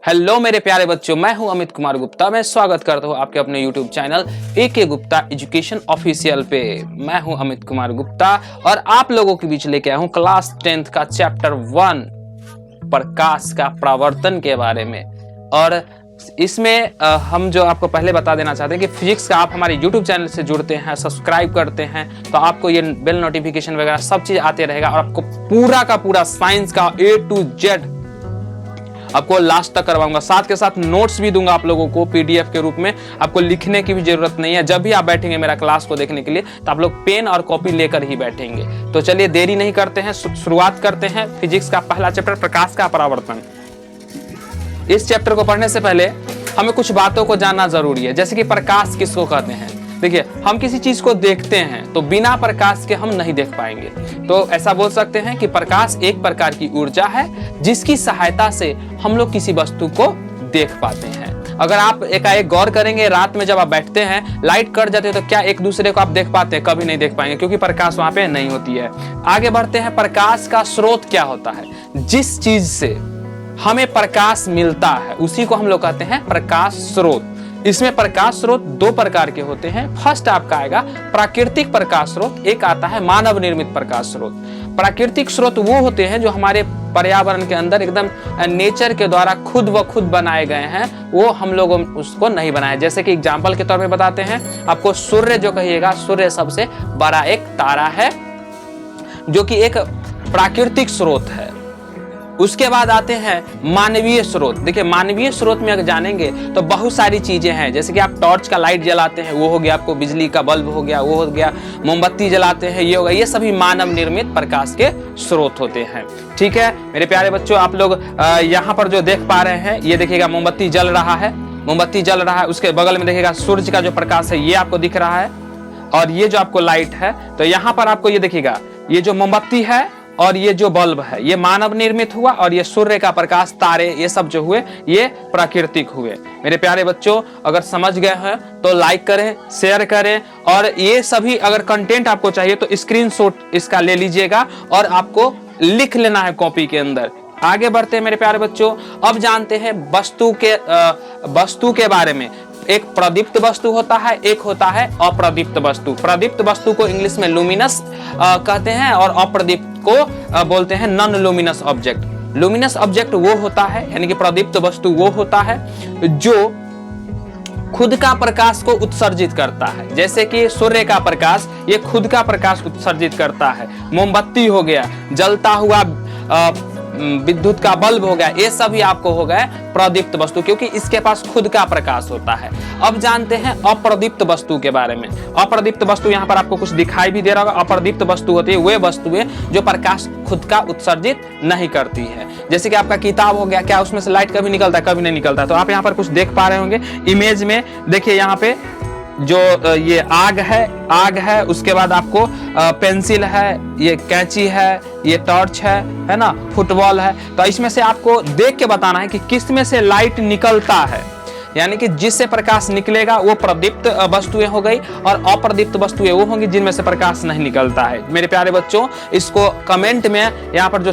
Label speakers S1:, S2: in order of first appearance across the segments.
S1: Hello मेरे प्यारे बच्चों, मैं हूं अमित कुमार गुप्ता। मैं स्वागत करता हूं आपके अपने YouTube channel AK Gupta education official पे। मैं हूं अमित कुमार गुप्ता और आप लोगों के बीच लेके आया हूं क्लास 10th का चैप्टर 1 प्रकाश का प्रवर्तन के बारे में। और इसमें हम जो आपको पहले बता देना चाहते हैं कि फिजिक्स का आप हमारे यूट्यूब चैनल से जुड़ते हैं, सब्सक्राइब करते हैं तो आपको ये बेल नोटिफिकेशन वगैरह सब चीज आते रहेगा और आपको पूरा का पूरा साइंस का A to Z आपको लास्ट तक करवाऊंगा। साथ के साथ नोट्स भी दूंगा आप लोगों को PDF के रूप में। आपको लिखने की भी जरूरत नहीं है। जब भी आप बैठेंगे मेरा क्लास को देखने के लिए तो आप लोग पेन और कॉपी लेकर ही बैठेंगे। तो चलिए देरी नहीं करते हैं, शुरुआत करते हैं फिजिक्स का पहला चैप्टर प्रकाश का परावर्तन। इस चैप्टर को पढ़ने से पहले हमें कुछ बातों को जानना जरूरी है, जैसे कि प्रकाश किसको कहते हैं। देखिए, हम किसी चीज को देखते हैं तो बिना प्रकाश के हम नहीं देख पाएंगे। तो ऐसा बोल सकते हैं कि प्रकाश एक प्रकार की ऊर्जा है जिसकी सहायता से हम लोग किसी वस्तु को देख पाते हैं। अगर आप एकाएक गौर करेंगे, रात में जब आप बैठते हैं, लाइट कट जाती है तो क्या एक दूसरे को आप देख पाते हैं? कभी नहीं देख पाएंगे, क्योंकि प्रकाश वहां पे नहीं होती है। आगे बढ़ते हैं, प्रकाश का स्रोत क्या होता है? जिस चीज से हमें प्रकाश मिलता है उसी को हम लोग कहते हैं प्रकाश स्रोत। इसमें प्रकाश स्रोत दो प्रकार के होते हैं। फर्स्ट आपका आएगा प्राकृतिक प्रकाश स्रोत, एक आता है मानव निर्मित प्रकाश स्रोत। प्राकृतिक स्रोत वो होते हैं जो हमारे पर्यावरण के अंदर एकदम नेचर के द्वारा खुद व खुद बनाए गए हैं, वो हम लोग उसको नहीं बनाए। जैसे कि एग्जाम्पल के तौर पे बताते हैं आपको, सूर्य जो कहिएगा, सूर्य सबसे बड़ा एक तारा है जो कि एक प्राकृतिक स्रोत है। उसके बाद आते हैं मानवीय स्रोत। देखिए, मानवीय स्रोत में अगर जानेंगे तो बहुत सारी चीजें हैं, जैसे कि आप टॉर्च का लाइट जलाते हैं, वो हो गया आपको बिजली का बल्ब हो गया, वो हो गया मोमबत्ती जलाते हैं, ये हो गया, ये सभी मानव निर्मित प्रकाश के स्रोत होते हैं। ठीक है मेरे प्यारे बच्चों, आप लोग यहाँ पर जो देख पा रहे हैं, ये देखिएगा मोमबत्ती जल रहा है, मोमबत्ती जल रहा है। उसके बगल में देखिएगा सूर्य का जो प्रकाश है ये आपको दिख रहा है, और ये जो आपको लाइट है, तो यहाँ पर आपको ये देखिएगा, ये जो मोमबत्ती है और ये जो बल्ब है ये मानव निर्मित हुआ, और ये सूर्य का प्रकाश, तारे, ये सब जो हुए ये प्राकृतिक हुए। मेरे प्यारे बच्चों, अगर समझ गए हैं तो लाइक करें, शेयर करें, और ये सभी अगर कंटेंट आपको चाहिए तो स्क्रीनशॉट इसका ले लीजिएगा और आपको लिख लेना है कॉपी के अंदर। आगे बढ़ते हैं मेरे प्यारे बच्चों, अब जानते हैं वस्तु के बारे में। एक प्रदीप्त वस्तु होता है, एक होता है अप्रदीप्त वस्तु। प्रदीप्त वस्तु को इंग्लिश में लुमिनस कहते हैं और अप्रदीप्त को बोलते हैं non luminous object. Luminous object वो होता है, यानी कि प्रदीप्त वस्तु वो होता है जो खुद का प्रकाश को उत्सर्जित करता है। जैसे कि सूर्य का प्रकाश, ये खुद का प्रकाश उत्सर्जित करता है। मोमबत्ती हो गया, जलता हुआ विद्युत का बल्ब हो गया, ये सभी आपको हो गए प्रदीप्त वस्तु, क्योंकि इसके पास खुद का प्रकाश होता है। अब जानते हैं अप्रदीप्त वस्तु के बारे में। अप्रदीप्त वस्तु यहाँ पर आपको कुछ दिखाई भी दे रहा होगा। अप्रदीप्त वस्तु होती है वे वस्तुएं जो प्रकाश खुद का उत्सर्जित नहीं करती है। जैसे कि आपका किताब हो गया, क्या उसमें से लाइट कभी निकलता है? कभी नहीं निकलता। तो आप यहाँ पर कुछ देख पा रहे होंगे इमेज में। देखिए यहाँ पे जो ये आग है, उसके बाद आपको पेंसिल है, ये कैंची है, ये टॉर्च है ना, फुटबॉल है। तो इसमें से आपको देख के बताना है कि किस में से लाइट निकलता है, यानी कि जिससे प्रकाश निकलेगा वो प्रदीप्त वस्तुएं हो गई, और अप्रदीप्त वस्तुएं वो होंगी जिनमें से प्रकाश नहीं निकलता है। मेरे प्यारे बच्चों, इसको कमेंट में यहाँ पर जो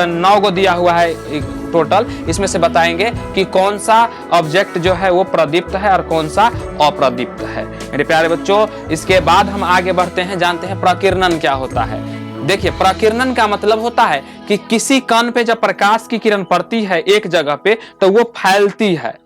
S1: 9 को दिया हुआ है टोटल, इसमें से बताएंगे कि कौन सा ऑब्जेक्ट जो है वो प्रदीप्त है और कौन सा अप्रदीप्त है। मेरे प्यारे बच्चों, इसके बाद हम आगे बढ़ते हैं, जानते हैं प्रकीर्णन क्या होता है। देखिए, प्रकीर्णन का मतलब होता है कि किसी कण पे जब प्रकाश की किरण पड़ती है एक जगह पे तो वो फैलती है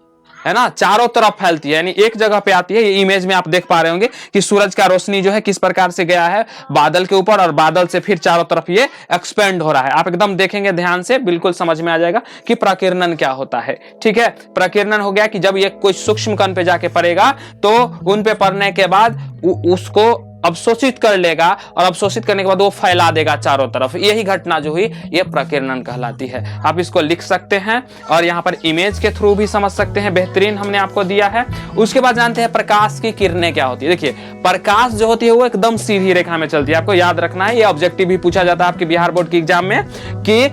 S1: ना, चारों तरफ फैलती है, यानी एक जगह पे आती है। ये इमेज में आप देख पा रहे होंगे कि सूरज का रोशनी जो है किस प्रकार से गया है बादल के ऊपर, और बादल से फिर चारों तरफ ये एक्सपेंड हो रहा है। आप एकदम देखेंगे ध्यान से, बिल्कुल समझ में आ जाएगा कि प्रकीर्णन क्या होता है। ठीक है, प्रकीर्णन हो गया कि जब ये कोई सूक्ष्म कण पे जाके पड़ेगा तो उन पे पड़ने के बाद उसको अवशोषित कर लेगा, और अवशोषित करने के बाद वो फैला देगा चारों तरफ। यही घटना जो हुई ये प्रकीर्णन कहलाती है। आप इसको लिख सकते हैं और यहाँ पर इमेज के थ्रू भी समझ सकते हैं, बेहतरीन हमने आपको दिया है। उसके बाद जानते हैं प्रकाश की किरणें क्या होती है। देखिए, प्रकाश जो होती है वो एकदम सीधी रेखा में चलती है। आपको याद रखना है, ये ऑब्जेक्टिव भी पूछा जाता है आपके बिहार बोर्ड के एग्जाम में कि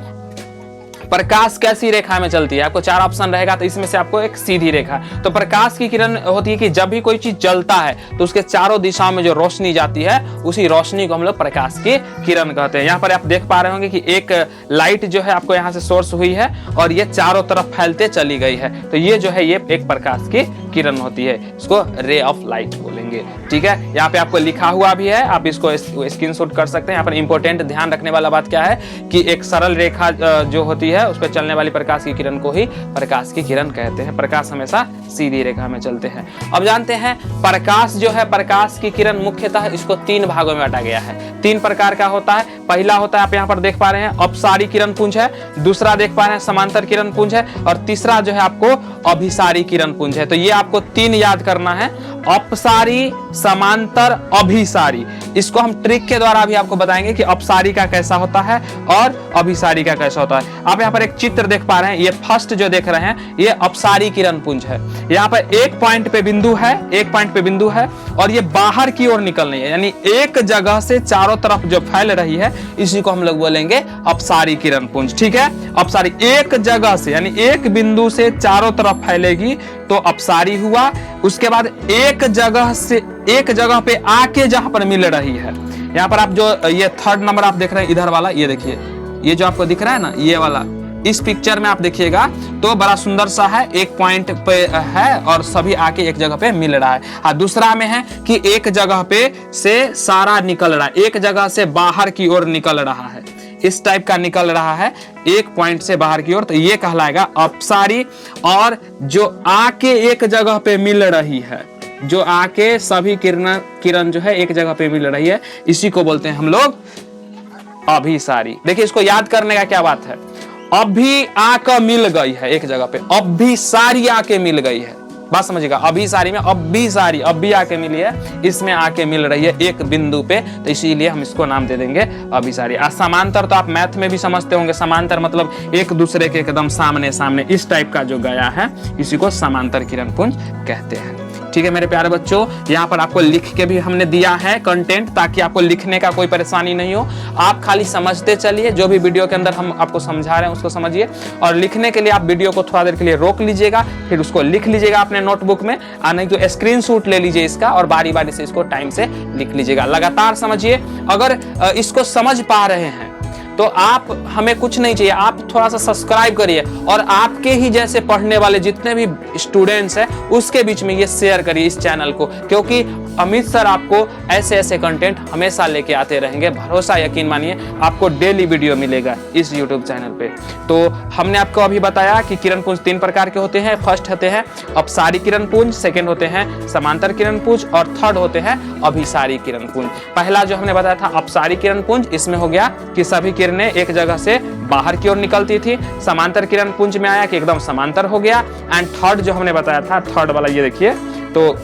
S1: प्रकाश कैसी रेखा में चलती है? आपको 4 ऑप्शन रहेगा, तो इसमें से आपको एक सीधी रेखा। तो प्रकाश की किरण होती है कि जब भी कोई चीज जलता है तो उसके चारों दिशाओं में जो रोशनी जाती है उसी रोशनी को हम लोग प्रकाश की किरण कहते हैं। यहाँ पर आप देख पा रहे होंगे कि एक लाइट जो है आपको यहाँ से सोर्स हुई है और ये चारों तरफ फैलते चली गई है, तो ये जो है ये एक प्रकाश की किरण होती है, इसको रे ऑफ लाइट बोलेंगे। ठीक है, यहाँ पे आपको लिखा हुआ भी है, आप इसको स्क्रीनशॉट कर सकते हैं। यहाँ पर इंपॉर्टेंट ध्यान रखने वाला बात क्या है कि एक सरल रेखा जो होती है उस पर चलने वाली प्रकाश की किरण को ही प्रकाश की किरण कहते हैं। प्रकाश हमेशा सीधी रेखा में चलते हैं। अब जानते हैं प्रकाश जो है, प्रकाश की किरण मुख्यतः इसको 3 भागों में बांटा गया है। 3 प्रकार का होता है। पहला होता है, आप यहाँ पर देख पा रहे हैं, अपसारी किरण पुंज है। दूसरा देख पा रहे हैं समांतर किरण पुंज है, और तीसरा जो है आपको अभिसारी किरण पुंज है। तो ये आपको 3 याद करना है, अपसारी, समांतर, अभिसारी। इसको हम ट्रिक के द्वारा भी आपको बताएंगे कि अपसारी का कैसा होता है और अभिसारी का कैसा होता है। आप यहाँ पर एक चित्र देख पा रहे हैं, ये फर्स्ट जो देख रहे हैं ये अपसारी किरण पुंज है। यहाँ पर एक पॉइंट पे बिंदु है, एक पॉइंट पे बिंदु है और ये बाहर की ओर निकल रही है, यानी एक जगह से चारों तरफ जो फैल रही है इसी को हम लोग बोलेंगे अपसारी किरण पुंज। ठीक है, अपसारी एक जगह से यानी एक बिंदु से चारों तरफ फैलेगी तो अपसारी हुआ। उसके बाद एक जगह से एक जगह पे आके जहां पर मिल रही है, यहाँ पर आप जो ये 3rd नंबर आप देख रहे हैं इधर वाला, ये देखिए, ये जो आपको दिख रहा है ना ये वाला, इस पिक्चर में आप देखिएगा तो बड़ा सुंदर सा है, एक पॉइंट पे है और सभी आके एक जगह पे मिल रहा है। हाँ, दूसरा में है कि एक जगह पे से सारा निकल रहा है, एक जगह से बाहर की ओर निकल रहा है, इस टाइप का निकल रहा है एक पॉइंट से बाहर की ओर, तो ये कहलाएगा अपसारी। और जो आके एक जगह पे मिल रही है, जो आके सभी किरण जो है एक जगह पे मिल रही है, इसी को बोलते हैं हम लोग अभिसारी। देखिए, इसको याद करने का क्या बात है, अभी आकर मिल गई है एक जगह पे, अभिसारी आके मिल गई है, बात समझिएगा। अभिसारी में अभिसारी अभी आके मिली है, इसमें आके मिल रही है एक बिंदु पे, तो इसीलिए हम इसको नाम दे देंगे अभिसारी। समांतर तो आप मैथ में भी समझते होंगे, समांतर मतलब एक दूसरे के एकदम सामने सामने, इस टाइप का जो गया है इसी को समांतर किरण पुंज कहते हैं। ठीक है मेरे प्यारे बच्चों, यहाँ पर आपको लिख के भी हमने दिया है कंटेंट, ताकि आपको लिखने का कोई परेशानी नहीं हो। आप खाली समझते चलिए, जो भी वीडियो के अंदर हम आपको समझा रहे हैं उसको समझिए, और लिखने के लिए आप वीडियो को थोड़ा देर के लिए रोक लीजिएगा, फिर उसको लिख लीजिएगा अपने नोटबुक में, और नहीं तो स्क्रीनशॉट ले लीजिए इसका और बारी बारी से इसको टाइम से लिख लीजिएगा। लगातार समझिए। अगर इसको समझ पा रहे हैं तो आप, हमें कुछ नहीं चाहिए, आप थोड़ा सा सब्सक्राइब करिए और आपके ही जैसे पढ़ने वाले जितने भी स्टूडेंट्स हैं उसके बीच में ये शेयर करिए इस चैनल को, क्योंकि अमित सर आपको ऐसे ऐसे कंटेंट हमेशा लेके आते रहेंगे। भरोसा यकीन मानिए, आपको डेली वीडियो मिलेगा इस यूट्यूब चैनल पे। तो हमने आपको अभी बताया कि किरण पुंज 3 प्रकार के होते हैं। फर्स्ट होते हैं अपसारी किरण पुंज, सेकेंड होते हैं समांतर किरण पुंज, और थर्ड होते हैं अभिसारी किरण पुंज। पहला जो हमने बताया था अपसारी किरण पुंज, इसमें हो गया कि सभी किरणें एक जगह से बाहर की ओर निकलती थी। समांतर किरण पुंज में आया कि एकदम समांतर हो गया। एंड थर्ड जो हमने बताया था, थर्ड वाला ये देखिए, तो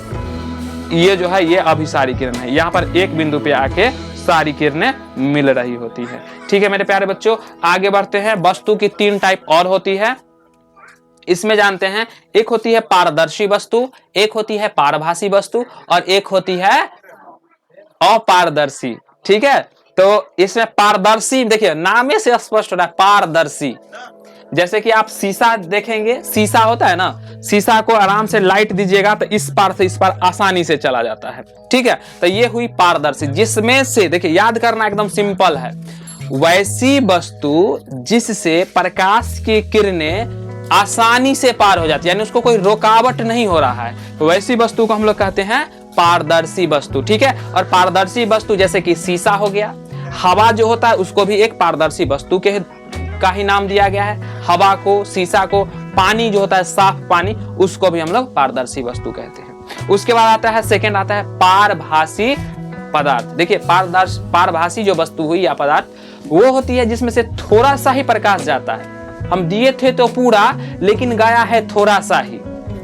S1: ये जो है ये अभिसारी किरण है, यहाँ पर एक बिंदु पे आके सारी किरणें मिल रही होती है। ठीक है मेरे प्यारे बच्चों, आगे बढ़ते हैं। वस्तु की 3 टाइप और होती है, इसमें जानते हैं। एक होती है पारदर्शी वस्तु, एक होती है पारभासी वस्तु, और एक होती है अपारदर्शी। ठीक है, तो इसमें पारदर्शी, देखिए नामे से स्पष्ट हो रहा है पारदर्शी। जैसे कि आप शीशा देखेंगे, शीशा होता है ना, शीशा को आराम से लाइट दीजिएगा तो इस पार से इस पार आसानी से चला जाता है। ठीक है, तो ये हुई पारदर्शी, जिसमें से देखिए याद करना एकदम सिंपल है, वैसी वस्तु जिससे प्रकाश की किरणें आसानी से पार हो जाती है, यानी उसको कोई रुकावट नहीं हो रहा है, तो वैसी वस्तु को हम लोग कहते हैं पारदर्शी वस्तु। ठीक है, और पारदर्शी वस्तु जैसे कि शीशा हो गया, हवा जो होता है उसको भी एक पारदर्शी वस्तु के का ही नाम दिया गया है, हवा को, शीशा को। पानी जो होता है साफ पानी, उसको भी हम लोग पारदर्शी वस्तु कहते हैं। उसके बाद आता है, सेकंड आता है पारभासी पदार्थ। देखिए पारभासी जो वस्तु हुई या पदार्थ, वो होती है जिसमें से थोड़ा सा ही प्रकाश जाता है। हम दिए थे तो पूरा, लेकिन गया है थोड़ा सा ही।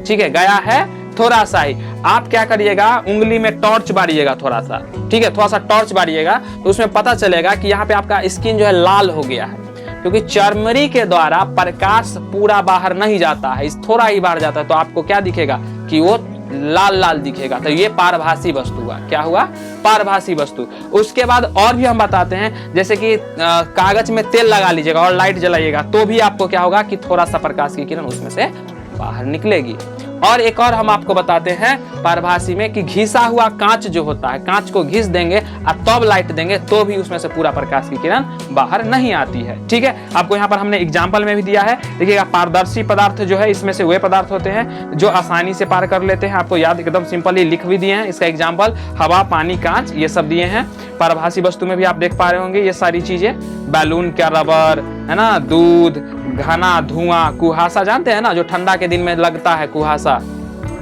S1: ठीक है, गया है थोड़ा सा ही। आप क्या करिएगा, उंगली में टॉर्च बारिएगा थोड़ा सा, ठीक है, थोड़ा सा टॉर्च बारिएगा तो उसमें पता चलेगा कि यहाँ पे आपका स्किन जो है लाल हो गया है, क्योंकि चरमरी के द्वारा प्रकाश पूरा बाहर नहीं जाता है, इस थोड़ा ही बाहर जाता है, तो आपको क्या दिखेगा कि वो लाल लाल दिखेगा तो ये पारभासी वस्तु हुआ। क्या हुआ? पारभासी वस्तु। उसके बाद और भी हम बताते हैं, जैसे कि कागज में तेल लगा लीजिएगा और लाइट जलाइएगा तो भी आपको क्या होगा कि थोड़ा सा प्रकाश की किरण उसमें से बाहर निकलेगी। और एक और हम आपको बताते हैं पारभासी में कि घिसा हुआ कांच जो होता है, कांच को घिस देंगे और तब लाइट देंगे तो भी उसमें से पूरा प्रकाश की किरण बाहर नहीं आती है। ठीक है, आपको यहाँ पर हमने एग्जाम्पल में भी दिया है। देखिएगा, पारदर्शी पदार्थ जो है इसमें से वे पदार्थ होते हैं जो आसानी से पार कर लेते हैं। आपको याद एकदम सिंपली लिख भी दिए हैं। इसका एग्जाम्पल हवा, पानी, कांच ये सब दिए हैं। पारभासी वस्तु में भी आप देख पा रहे होंगे ये सारी चीजें, बैलून क्या रबर है ना, दूध, घना धुआं, कुहासा जानते हैं ना जो ठंडा के दिन में लगता है, कुहासा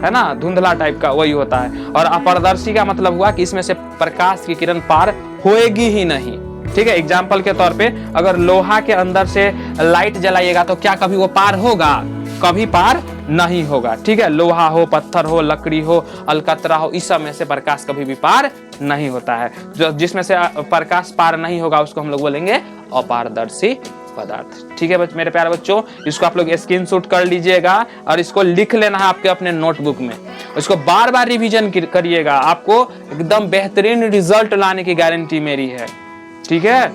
S1: है ना, धुंधला टाइप का, वही होता है। और अपारदर्शी का मतलब हुआ कि इसमें से प्रकाश की किरण पार होएगी ही नहीं। ठीक है, एग्जाम्पल के तौर पे अगर लोहा के अंदर से लाइट जलाइएगा तो क्या कभी वो पार होगा? कभी पार नहीं होगा। ठीक है, लोहा हो, पत्थर हो, लकड़ी हो, अलकतरा हो, इस सब में से प्रकाश कभी भी पार नहीं होता है। जो जिसमें से प्रकाश पार नहीं होगा उसको हम लोग बोलेंगे अपारदर्शी पदार्थ। ठीक है मेरे प्यारे बच्चों, इसको आप लोग स्क्रीनशॉट कर लीजिएगा और इसको लिख लेना है आपके अपने नोटबुक में। इसको बार बार रिवीजन करिएगा, आपको एकदम बेहतरीन रिजल्ट लाने की गारंटी मेरी है। ठीक है।